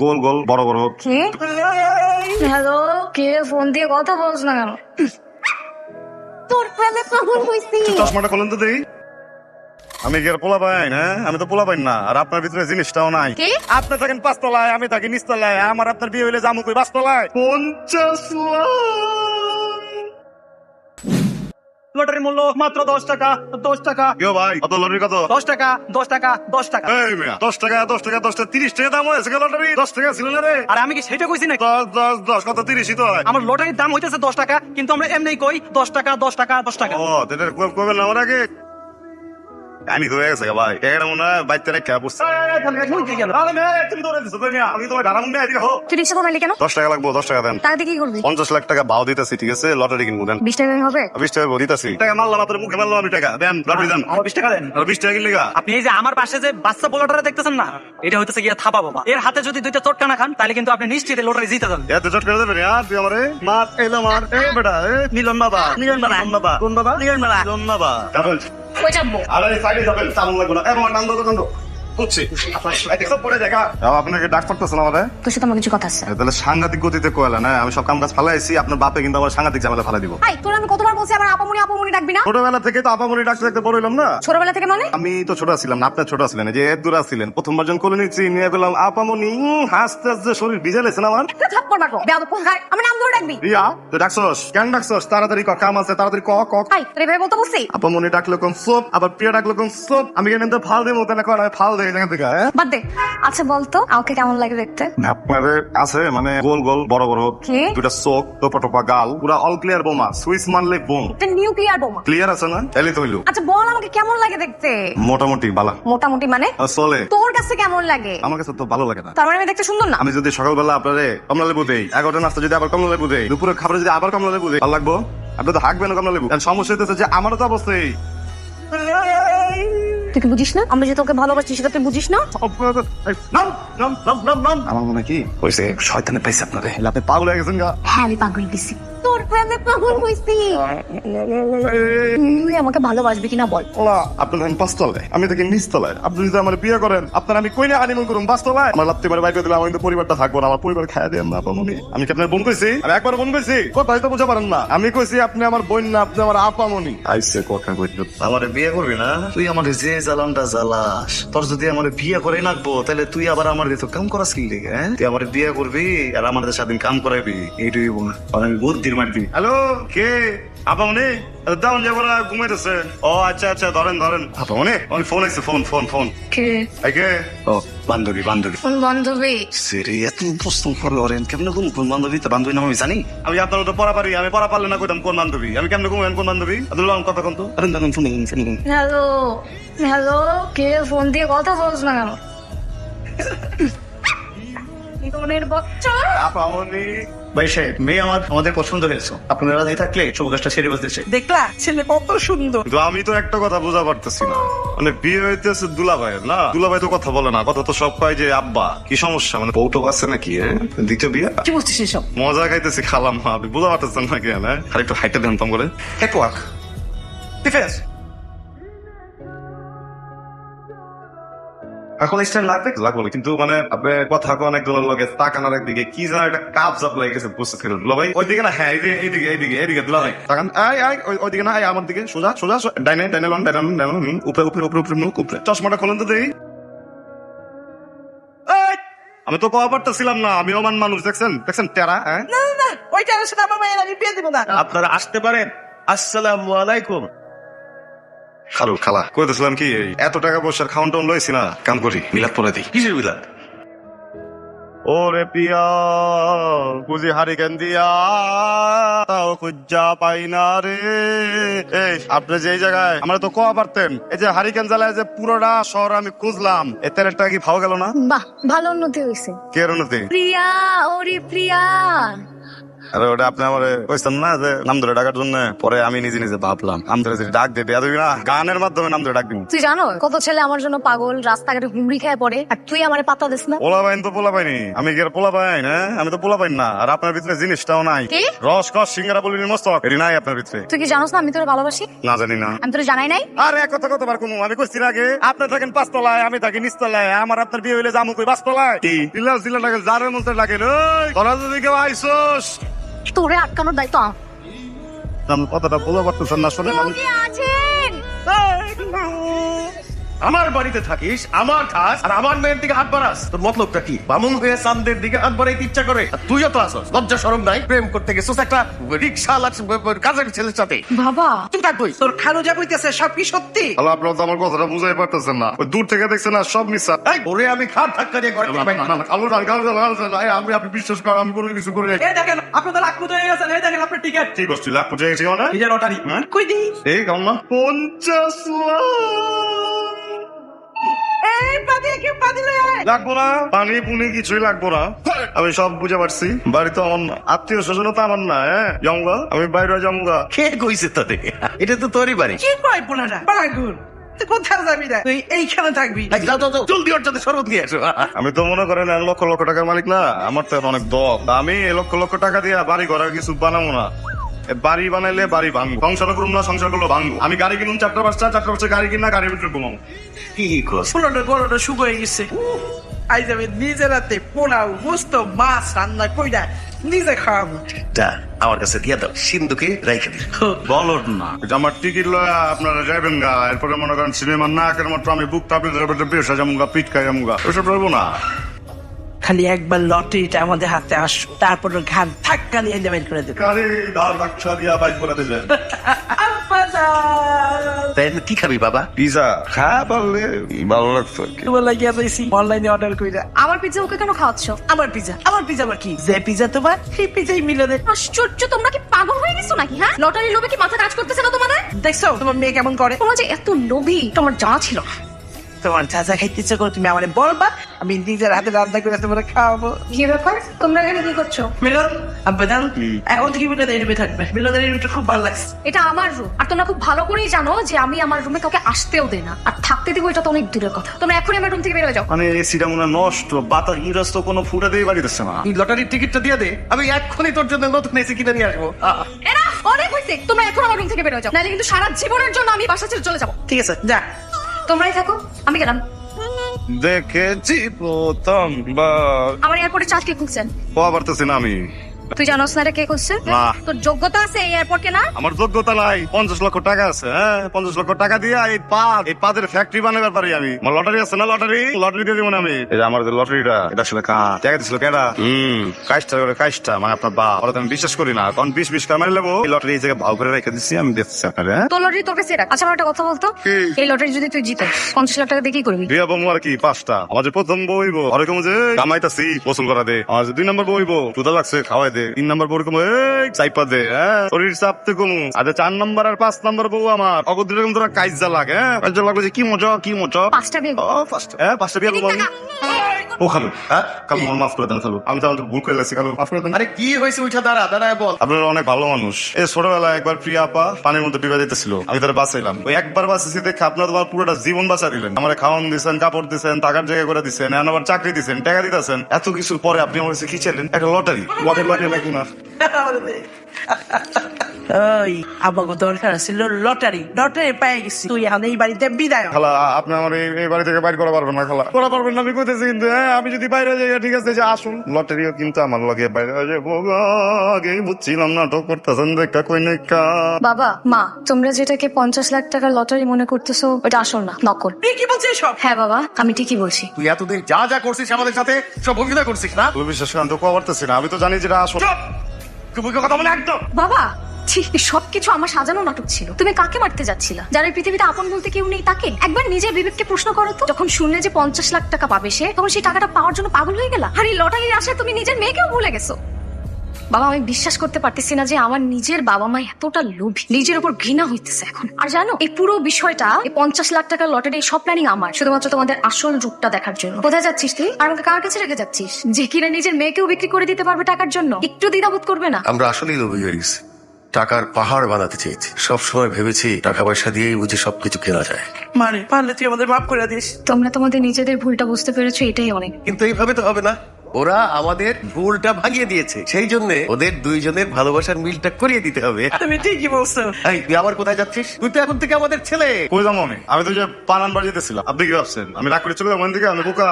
গোল গোল বড় বড়। কে? হ্যালো, কে? ফোন দিয়ে কথা বলছ না কেন? তোর প্রেমে পাগল হইছি। চশমাটা খোলেন তো দেখি। আমি কি আর পোলা পাইন? হ্যাঁ, আমি তো পোলা পাইন না। আর আপনার ভিতরে জিনিসটাও নাই। কি? আপনি থাকেন 5 তলায়, আমি থাকি নিচতলায়। আমার আপনার বিয়ে হইলে জামু কই 5 তলায়। 50 লাখ। লটারি মূল্য মাত্র 10 টাকা। 10 টাকা। কেউ ভাই কত লটারি কত? 10 টাকা 10 টাকা 10 টাকা। এই মিয়া 10 টাকা 10 টাকা 10 টাকা 30 টাকা দাম হয়েছে লটারি। 10 টাকা ছিল না রে। আর আমি কি সেটা কইছি নাকি? 10 10 10 কত 30ই তো হয়। আমার লটারির দাম হইতেছে 10 টাকা, কিন্তু আমরা এমনি কই 10 টাকা 10 টাকা 10 টাকা। ও তেটা কইবেন না ওরা কি আমি তো হয়ে গেছে ভাই। এটা মনে হয় বাইতে রেখে বসছে। আরে মে তুমি দৌড়ে দিছো তুমি। আমি তোমার ধারা মুন্ডে এদিকে হো। তুই রিক্সা কমাইলি কেন? 10 টাকা লাগবো 10 টাকা দেন। টাকা দিয়ে কি করবি? 50 লাখ টাকা ভাও দিতেছি, ঠিক আছে? লটারি কিনবো দেন। 20 টাকা হবে? 20 টাকা দিতেছি। টাকা মারলাম আপনার মুখে মারলাম আমি টাকা দেন, লটারি দেন। আমার 20 টাকা দেন। আর 20 টাকা কিনলে গা? আপনি এই যে আমার পাশে যে বাচ্চা পোলাটারে দেখতেছেন না, এটা হইতেছে গিয়া থাপা বাবা। এর হাতে যদি দুইটা চটকা না খান, তাহলে কিন্তু আপনি নিশ্চিত লটারি জিতে যাবেন। এত চট করে দেবেন আর তুই আমারে মার এলো মার এই বেটা এ মিলন বাবা। মিলন বাবা। কোন বাবা? কোন বাবা? মিলন বাবা। মিলন বাবা। যাবেন। কই যাবো? আরে সাইডে যাবেন, চালু লাগবে না। এবং নাম দাও নাম দাও। হচ্ছে সব পড়ে দেখা। আপনাকে ডাক পড়তেছ না আমারে? তোর সাথে আমার কিছু কথা আছে। তাহলে সাংঘাতিক গতিতে কয়লা না, আমি সব কাম কাজ ফালাইছি, আপনার বাপে কিন্তু আমার সাংঘাতিক ঝামেলা ফালাই দিব। আই, তোর আমি কতবার বলছি আমার আপামনি আপামনি ডাকবি না? ছোটবেলা থেকে তো আপামনি ডাকতে ডাকতে বড় হইলাম না। ছোটবেলা থেকে মানে? আমি তো ছোট ছিলাম না, আপনার ছোট ছিলেন, যে দূর ছিলেন। প্রথমবার যখন কোলে নিচ্ছি নিয়ে গেলাম আপামনি, হাসতে হাসতে শরীর ভিজে লেছে না আমার। একটা থাপ্পড় মারবো। বেয়াদব কোথাকার। আমার নাম ধরে ডাকবি। রিয়া তুই ডাকছস কেন? ডাকছস তাড়াতাড়ি ক, কাম আছে তাড়াতাড়ি ক ক। আই, তোর এভাবে বলতে বলছি? আপামনি ডাকলো কোন সোপ, আবার প্রিয়া ডাকলো কোন সোপ। আমি কেন তো ফাল দেবো তেনা কর, ফাল দেয় জায়গা থেকে। হ্যাঁ বাদ দে। আচ্ছা বলতো আমাকে কেমন লাগে দেখতে? আপনাদের আছে মানে গোল গোল বড় বড় কি? দুটা চোখ, টোপা টোপা গাল, পুরা অল ক্লিয়ার বোমা, সুইচ মারলে বোম। এটা নিউক্লিয়ার বোমা। ক্লিয়ার আছে না? এলি তো হইলো। আচ্ছা বল আমাকে কেমন লাগে দেখতে? মোটামুটি বালা। মোটামুটি মানে? চলে। তোর কাছে কেমন লাগে? আমার কাছে তো ভালো লাগে না। তার মানে আমি দেখতে সুন্দর না? আমি যদি সকালবেলা আপনারে কমলা লেবু দেই, 11টা নাস্তা যদি আবার কমলা লেবু দেই, দুপুরে খাবারে যদি আবার কমলা লেবু দেই, ভালো লাগবো? আপনি তো হাঁকবেন কমলা লেবু। আর সমস্যা হইতেছে যে আমারও তো অবস্থাই। তুই কি বুঝিস না? আমি যে তোকে ভালোবাসি সেটা তুই বুঝিস না? আমার মনে কি হয়েছে, শয়তানে পাইছে আপনারে। আপনি পাগল হয়ে গেছেন গা। হ্যাঁ আমি পাগল গেছি। তোর প্রেমে পাগল হইছি। তুই আমাকে ভালোবাসবি কিনা বল? আপনি থাকেন 5 তলায়, আমি থাকি নিচ তলায়। আপনি যদি আমার বিয়ে করেন, আপনার আমি কই না হানিমুন করুন 5 তলায়। আমার লাত্তি মারে বাইরে দিলে আমার কিন্তু পরিবারটা থাকবো না। আমার পরিবার খাইয়া দেন না আপামনি। আমি কি আপনার বোন কইছি? আমি একবার বোন কইছি? কথাই তো বুঝা পারেন না। আমি কইছি আপনি আমার বোন না, আপনি আমার আপামনি। আইসে কথা কইতো। আমার বিয়ে করবি না? তুই আমার যে জ্বালানটা জ্বালাস, তোর যদি আমার বিয়ে করে নাকবো, তাহলে তুই আবার আমার তো কাম করাস কি লিগে? হ্যাঁ, তুই আমার বিয়ে করবি আর আমাদের সাথে কাম করাবি, এইটুই বোন। আর আমি বুদ্ধির মারবি। হ্যালো কে? আপামনি দাউন যাবো না, ঘুমাইতেছে। ও আচ্ছা আচ্ছা, ধরেন ধরেন। আপামনি ফোন আইছে, ফোন ফোন ফোন। কে? এই কে? ও বান্ধবী বান্ধবী। কোন বান্ধবী? সেরে এত প্রশ্ন করেন কেমন? কোন বান্ধবী? তো বান্ধবী নাম আমি জানি। আমি আপনার মতো পড়া পারি, আমি পড়া পারলে না কইতাম কোন বান্ধবী। আমি কেমনে ঘুমাইন কোন বান্ধবী? আব্দুল্লাহ কথা কোন তো? আরে দেখুন ফোন ফোন। হ্যালো হ্যালো, কে? ফোন দিয়ে কথা বলছ না কেন? ফোনের বাচ্চা। আপামনি ভাই সাহেব, মেয়ে আমাদের পছন্দ হয়েছে। আপনারা রাজি থাকলে শুভ কাজটা সেরে বসতেছে। দেখলা ছেলে কত সুন্দর। কিন্তু আমি তো একটা কথা বোঝা পারতেছি না, মানে বিয়ে হইতেছে দুলাভাইয়ের না, দুলাভাই তো কথা বলে না, কথা তো সব কয় যে আব্বা। কি সমস্যা? মানে বউটক আছে নাকি? হ্যাঁ, দ্বিতীয় বিয়ে? কি বলছিস এসব? মজা খাইতেছি খালাম, আপনি বোঝা পারতেছেন নাকি? হ্যাঁ, আর একটু হাইটে দেন তম করে। হেডওয়ার্ক ডিফেন্স এখন স্ট্যান্ড লাগবে লাগবো না, কিন্তু মানে আপনি কথা কোন একজনের লগে তাকানোর একদিকে কি যেন একটা কাপ জাপ লাগে গেছে, বুঝতে ফেরত দুলাভাই ওইদিকে না। হ্যাঁ এইদিকে এইদিকে এইদিকে দুলাভাই তাকান। আই আই ওইদিকে না, আই আমার দিকে সোজা সোজা ডাইনে ডাইনে লন ডাইনে লন ডাইনে লন, উপরে উপরে উপরে উপরে মুখ উপরে। চশমাটা খোলেন তো দেখি। আমি তো কওয়া পারতেছিলাম না, আমি অমান মানুষ। দেখছেন দেখছেন টেরা? হ্যাঁ, না না, ওইটা আসলে আমার মায়ের আমি বিয়ে দিব না। আপনারা আসতে পারেন। আসসালামু আলাইকুম। খালু খালা কইতেছিলাম কি, এই এত টাকা পয়সার খাউন টাউন লইছি না, কাম করি মিলাদ পরে দিই। কিসের বিলাত? ওরে পিয়া বুঝি হারিকেন দিয়া তাও খুঁজা পাই না রে। এই আপনি যে জায়গায় আমরা তো কোয়া পারতেন, এই যে হারিকেন জ্বালায় যে পুরোটা শহর আমি খুঁজলাম, এ তেলেরটা কি ভাও গেল না? বাহ, ভালো উন্নতি হয়েছে। কে উন্নতি? প্রিয়া, ওরে প্রিয়া, আরে ওটা আপনি আমার কইছেন না যে নাম ধরে ডাকার জন্য, পরে আমি নিজে নিজে ভাবলাম নাম ধরে যদি ডাক দিতে এত না গানের মাধ্যমে নাম ধরে ডাক দিব। তুই জানো কত ছেলে আমার জন্য পাগল, রাস্তাঘাটে হুমড়ি খেয়ে পড়ে, আর তুই আমারে পাত্তা দিস না। পোলা পাইন তো পোলা পাইনি, আমি কি আর পোলা পাইন? হ্যাঁ আমি তো পোলা পাইন না। আর আপনার ভিতরে জিনিসটাও নাই, কি? রস কস সিঙ্গারা বলিনি মস্তক এটি নাই আপনার ভিতরে। তুই কি জানোস না আমি তোর ভালোবাসি? না জানি না। আমি তোর জানাই নাই? আরে এক কথা কতবার কমু, আমি কইছি না আগে আপনি থাকেন 5 তলায়, আমি থাকি নিচ তলায়, আমার আপনার বিয়ে হইলে জামু কই 5 তলায়। কি দিলা দিলা লাগে জারের মধ্যে লাগে ওই তোরা যদি কেউ আইছস তোরে আটকানোর দায়িত্ব আমার। আমি কথাটা বলতে পারতেছেন না শুনে। কে আছেন? আমার বাড়িতে থাকিস, আমার খাস, আর আমার মেয়ের দিকে হাত বাড়াস। তোর মতলবটা কি? বামুন হয়ে চাঁদের দিকে হাত বাড়াইতে ইচ্ছা করে, আর তুইও তো আসস। লজ্জা শরম নাই? প্রেম করতে গেছিস একটা রিক্সা কাজের ছেলের সাথে। বাবা তুই থাক তুই। তোর খালু যা কইতেছে সব কি সত্যি? হ্যালো, আপনারা তো আমার কথাটা বুঝাই পারতেছেন না। ওই দূর থেকে দেখছেন না সব মিথ্যা। এই ওরে আমি খাট ধাক্কা দিয়ে ঘরে ঢুকাই না। আমি আপনি বিশ্বাস করেন, আমি কোনো কিছু করি নাই। এই দেখেন আপনাদের লাখ হয়ে গেছে, এই দেখেন আপনার টিকিট। ঠিক করছি, লাখ পৌঁছে গেছি মানে এই যে লটারি কই দি? এই কেমন না 50 লাখ এই পাদি কি পাদি লয়? লাগবো না, পানি পুনি কিছুই লাগবো না। আমি সব বুঝে পারছি। বাড়ি তো আমার না, আত্মীয় স্বজন তো আমার না। হ্যাঁ জমগা, আমি বাইরে জমগা। কে কইছে তোরে? এটা তো তোরই বাড়ি। কি কয় পোলাটা? পাগল। তুই কোথায় যাবি না? তুই এইখানে থাকবি। এই যাও যাও যাও, জলদি ওর সাথে শরবত নিয়ে এসো। আমি তো মনে করেন লক্ষ লক্ষ টাকার মালিক না, আমার তো অনেক দম। আমি এই লক্ষ লক্ষ টাকা দিয়ে বাড়ি ঘরের কিছু বানাবো না। এ বাড়ি বানাইলে বাড়ি ভাঙবো, সংসার করুন না সংসার করলো ভাঙবো। আমি গাড়ি কিনুন 4টা 5টা গাড়ি কিনা গাড়ির ভিতরে ঘুমাবো। কি কস? পোলাটা গরুটা শুকিয়ে গেছে। আই যাবে নিজে রাতে পোলাও গোস্ত মাছ রান্না কইরা নিজে খাওয়াবো। যা আমার কাছে দিয়া দাও, সিন্ধুকে রাইখে দিই। বলো না আমার টিকিট লয়া আপনারা যাবেন গা, এরপরে মনে করেন সিনেমা না কেন মাত্র আমি বুক টাপে ধরে বেসা যামুগা, পিট খাই যামুগা, ওসব রইবো না। খালি একবার লটারিটা আমাদের হাতে আসো, তারপর ঘাট ধাক্কা দিয়ে বের করে দেবো। গাড়ি দাঁড় বাক্সা দিয়া বাইক করে দিলেন। তাই কি খাবি বাবা? পিজা খাওয়া পারলে ভালো লাগতো আর কি। তোমার লাগিয়ে যাইছি অনলাইনে অর্ডার কইরা। আমার পিজ্জা ওকে কেন খাওয়াচ্ছ? আমার পিজা আবার কি? যে পিজা তোমার সেই পিজাই মিলনে। আশ্চর্য, তোমরা কি পাগল হয়ে গেছো নাকি? হ্যাঁ, লটারির লোভে কি মাথা কাজ করতেছে না তোমাদের? দেখছো তোমার মেয়ে কেমন করে? তোমরা যে এত লোভী তোমার জানা ছিল না। তোমার যা যা খাইতে ইচ্ছে করে তুমি আমারে বলবা, আমি নিজের হাতে রান্না করে তোমার খাওয়াবো। কি ব্যাপার, তোমরা এখানে কি করছো? মিলন আব্বাদান এখন থেকে মিলনের রুমে থাকবে। মিলনের রুমটা খুব ভালো লাগছে। এটা আমার রুম, আর তোমরা খুব ভালো করেই জানো যে আমি আমার রুমে কাউকে আসতেও দেই না, আর থাকতে দিব এটা তো অনেক দূরের কথা। তোমরা এখনই আমার রুম থেকে বের হয়ে যাও। মানে এসিটা মনে হয় নষ্ট, বাতাস ইরাস তো কোনো ফুটাতেই বাড়ি দিচ্ছে না। তুই লটারির টিকিটটা দিয়ে দে, আমি এক্ষুনি তোর জন্য নতুন এসি কিনে নিয়ে আসবো। এরা অনেক হয়েছে, তোমরা এখন আমার রুম থেকে বের হয়ে যাও, নাহলে কিন্তু সারা জীবনের জন্য আমি বাসা ছেড়ে চলে যাবো। ঠিক আছে যা। তোমরাই থাকো, আমি গেলাম। দেখেছি প্রথমবার আমার এয়ারপোর্টে চার্জ কে খুলছেন? পাওয়া পারতেছি না আমি। তুই জানোস না এটা কে করছে? না। তোর যোগ্যতা আছে এই এয়ারপোর্ট কেনা? আমার যোগ্যতা নাই। 50 লক্ষ টাকা আছে। হ্যাঁ 50 লক্ষ টাকা দিয়ে এই পাদের ফ্যাক্টরি বানাবার পারি আমি। আমার লটারি আছে না, লটারি দিয়ে দিব না আমি। এই যে আমার যে লটারিটা, এটা আসলে টাকা দিছিল কেডা? কাজটা করে কাজটা মানে আপনার বা ওরা তো আমি বিশ্বাস করি না, কারণ 20 কার মারি লেবো। এই লটারি এই জায়গায় ভাও করে রেখে দিচ্ছি আমি, দেখছি আপনারা। হ্যাঁ তোর লটারি তোর কাছে রাখ। আচ্ছা আমার একটা কথা বলতো, কি? এই লটারি যদি তুই জিতে 50 লাখ টাকা দিয়ে কি করবি? বিয়া বউ আর কি 5টা। আমার যে প্রথম বইব ওরকম যে কামাইতাছি গোসল করা দে। আমার যে 2 নম্বর বইব সুদা লাগছে খাওয়াই দে। 3 নম্বর বউ চাইপা দে। হ্যাঁ শরীর চাপতে কমু। আচ্ছা 4 নম্বর আর 5 নম্বর বউ আমার অগদ্র রকম তোরা কাইজা লাগে। হ্যাঁ কাইজা লাগলো যে কি মজা কি মজা। 5টা বিয়ে ও 5টা বিয়া বউ আমি। ও খালু, হ্যাঁ কালু আমার মাফ করে দেন খালু, আমি তো আমাদের ভুল করে গেছি খালু, মাফ করে দেন। আরে কি হয়েছে? উঠা দাঁড়ায় বল। আপনারা অনেক ভালো মানুষ। এই ছোটবেলায় একবার প্রিয়া আপা পানির মধ্যে ডুবে যেতেছিল, আমি তারা বাঁচাইলাম। ওই একবার বাঁচেছি দেখে আপনারা তোমার পুরোটা জীবন বাঁচা দিলেন। আমার খাওয়ান দিচ্ছেন, কাপড় দিচ্ছেন, টাকার জায়গা করে দিচ্ছেন, এখন আবার চাকরি দিচ্ছেন, টাকা দিতেছেন। এত কিছুর পরে আপনি আমার কাছে কি চাইলেন? একটা লটারি। লটারি লাগবে না। ওই আমাকে দরকার ছিল লটারি পেয়ে গেছি। তুই এখন এই বাড়িতে বিদায় হ। খালা আপনি আমার এই বাড়ি থেকে বাইর করা পারবেন না খালা, করা পারবেন না আমি কইতেছি কিন্তু। হ্যাঁ আমি যদি বাইরে যাই ঠিক আছে, যে আসুন লটারিও কিন্তু আমার লগে বাইরে যাবো। আগে বুঝছিলাম নাটক করতেছেন দেখা কই নাই কা। বাবা মা, তোমরা যেটাকে 50 লাখ টাকার লটারি মনে করতেছো ওটা আসল না, নকল। তুই কি বলছিস সব? হ্যাঁ বাবা, আমি ঠিকই বলছি। তুই এতদিন যা যা করছিস আমাদের সাথে সব অভিনয় করছিস না? তুমি বিশ্বাস করেন তো কোয়া পারতেছি না, আমি তো জানি যেটা আসল। তুমি কথা বলে একদম। বাবা ছি, সবকিছু আমার সাজানো নাটক ছিল। তুমি কাকে মারতে যাচ্ছিলা? যারা এই পৃথিবীতে আপন বলতে কেউ নেই তাকে? একবার নিজের বিবেককে প্রশ্ন করো তো। যখন শুনলে যে 50 লাখ টাকা পাবে সে, তখন সেই টাকাটা পাওয়ার জন্য পাগল হয়ে গেলা? আর এই লটারির আশায় তুমি নিজের মেয়েকেও ভুলে গেছো। বাবা আমি বিশ্বাস করতে পারতেছি না যে আমার নিজের বাবা মা এতটা লোভী, নিজের উপর ঘৃণা হইতেছে এখন। আর জানো এই পুরো বিষয়টা, এই 50 লাখ টাকার লটারি সব প্ল্যানিং আমার, শুধুমাত্র তোমাদের আসল রূপটা দেখার জন্য। কোথায় যাচ্ছিস তুই? আর আমাকে কার কাছে রেখে যাচ্ছিস? যে কিনা নিজের মেয়েকেও বিক্রি করে দিতে পারবে টাকার জন্য, একটু দ্বিধাবোধ করবে না? আমরা আসলেই লোভী হয়ে গেছি, টাকার পাহাড় বানাতে চেয়েছি। সব সময় ভেবেছি টাকা পয়সা দিয়েই বুঝি সবকিছু কেনা যায়। মানে পারলে তুই আমাদের মাফ করে দিস। তোমরা তোমাদের নিজেদের ভুলটা বুঝতে পেরেছো, এটাই অনেক। কিন্তু এইভাবে তো হবে না, ওরা আমাদের ভুলটা ভাঙিয়ে দিয়েছে, সেই জন্য ওদের দুইজনের ভালোবাসার মিলটা করিয়ে দিতে হবে। তুমি ঠিকই বলছো। এই, তুই আবার কোথায় যাচ্ছিস? তুই তো এখন থেকে আমাদের ছেলে। কই যাবো আমি? আমি তো যে পানান বাড়ি যেতেছিলাম। আপনি কি ভাবছেন আমি রাগ করে চলে যাবো ওখান থেকে? আমি বোকা?